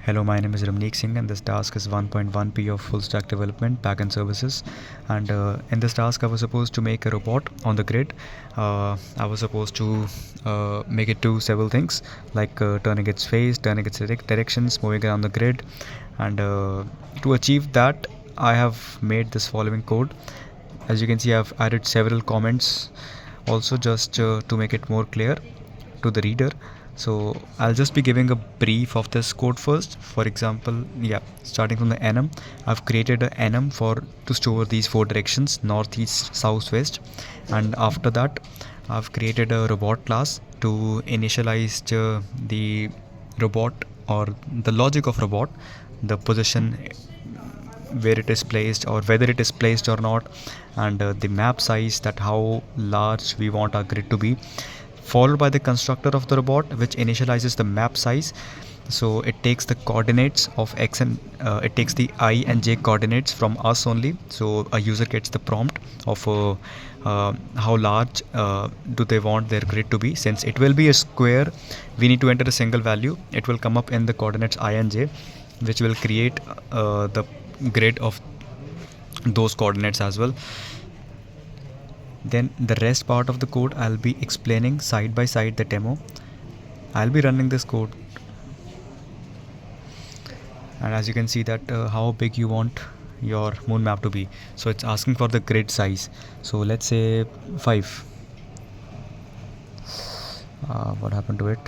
Hello, my name is Ramneek Singh, and this task is 1.1p of full stack development backend services. And in this task, I was supposed to make a robot on the grid. I was supposed to make it do several things like turning its face, turning its directions, moving around the grid. And to achieve that, I have made this following code. As you can see, I've added several comments also just to make it more clear to the reader. So I'll just be giving a brief of this code first. For example, starting from the enum, I've created an enum for to store these four directions: north, east, south, west. And after that, I've created a robot class to initialize the robot or the logic of robot, the position where it is placed or whether it is placed or not, and the map size, that how large we want our grid to be, followed by the constructor of the robot which initializes the map size. So it takes the coordinates of x and it takes the I and j coordinates from us only, so a user gets the prompt of how large do they want their grid to be. Since it will be a square, we need to enter a single value. It will come up in the coordinates I and j, which will create the grid of those coordinates as well. Then the rest part of the code I'll be explaining side by side the demo. I'll be running this code, and as you can see that how big you want your moon map to be. So it's asking for the grid size, so let's say 5. What happened to it?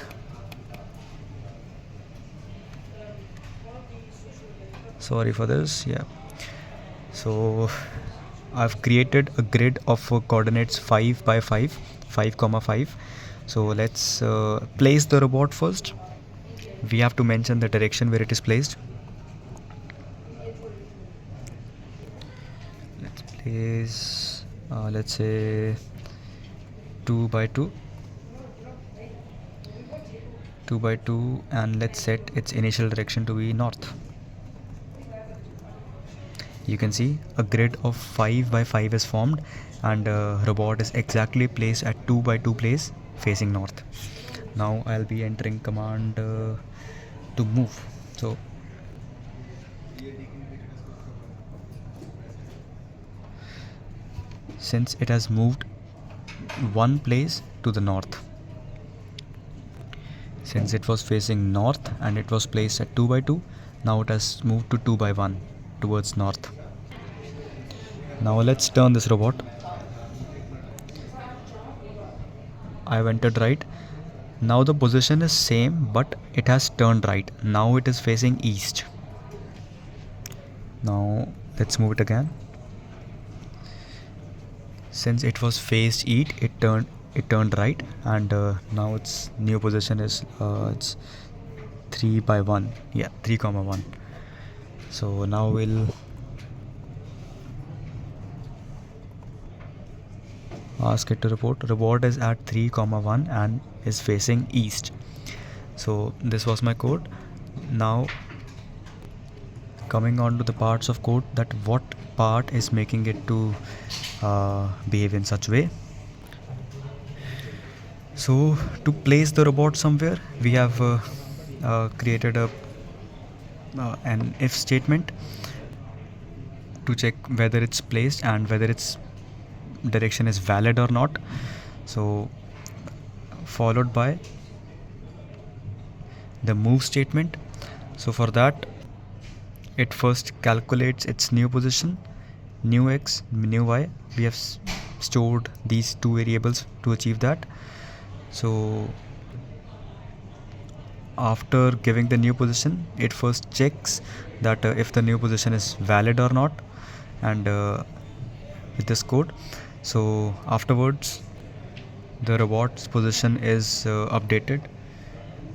Sorry for this. So I've created a grid of coordinates 5 by 5, 5,5. So let's place the robot first. We have to mention the direction where it is placed. Let's place, let's say 2 by 2, 2 by 2, and let's set its initial direction to be north. You can see a grid of 5 by 5 is formed, and robot is exactly placed at 2 by 2 place facing north. Now I'll be entering command to move. So since it has moved one place to the north, since it was facing north and it was placed at 2 by 2, now it has moved to 2 by 1 towards north. Now let's turn this robot. I've entered right. Now the position is same, but it has turned right. Now it is facing east. Now let's move it again. Since it was faced east, it turned right, and now its new position is it's 3 by 1. 3,1. So now we'll ask it to report. Robot is at 3,1 and is facing east. So this was my code. Now coming on to the parts of code, that what part is making it to behave in such way. So to place the robot somewhere, we have created an if statement to check whether it's placed and whether its direction is valid or not. So followed by the move statement. So for that, it first calculates its new position, new x, new y. We have stored these two variables to achieve that. So after giving the new position, it first checks that if the new position is valid or not, and with this code. So afterwards, the robot's position is updated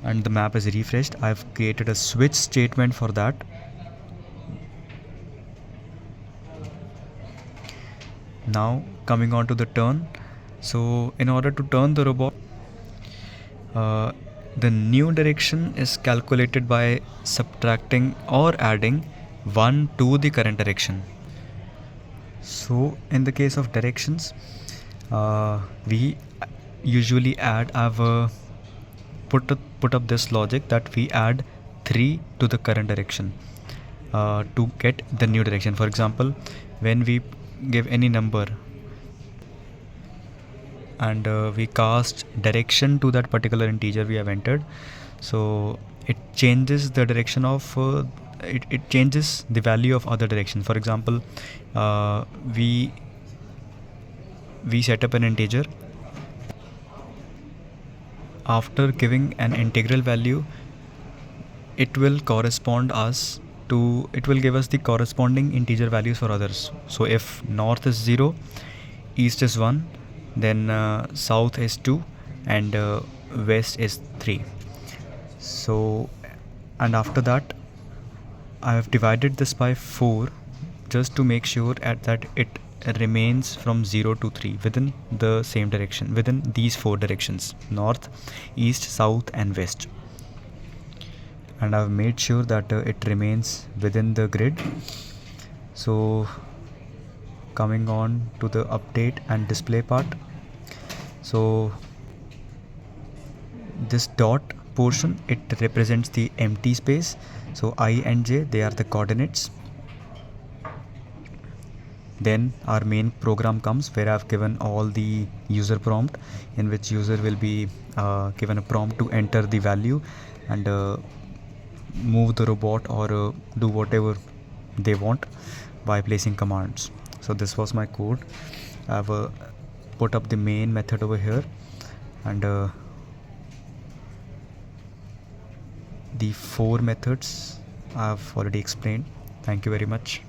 and the map is refreshed. I've created a switch statement for that. Now coming on to the turn. So in order to turn the robot, the new direction is calculated by subtracting or adding 1 to the current direction. So in the case of directions, we usually add, I've put up this logic that we add 3 to the current direction to get the new direction. For example, when we give any number and we cast direction to that particular integer we have entered, so it changes the direction of it changes the value of other direction. For example, uh, we set up an integer. After giving an integral value, it will give us the corresponding integer values for others. So if north is 0, east is 1, then south is 2, and west is 3. So, and after that I have divided this by 4 just to make sure that it remains from 0 to 3 within the same direction, within these 4 directions: north, east, south and west. And I've made sure that it remains within the grid. So coming on to the update and display part, so this dot portion, it represents the empty space. So I and j, they are the coordinates. Then our main program comes, where I've given all the user prompt, in which user will be given a prompt to enter the value and move the robot or do whatever they want by placing commands. So this was my code. I've put up the main method over here, and the 4 methods I've already explained. Thank you very much.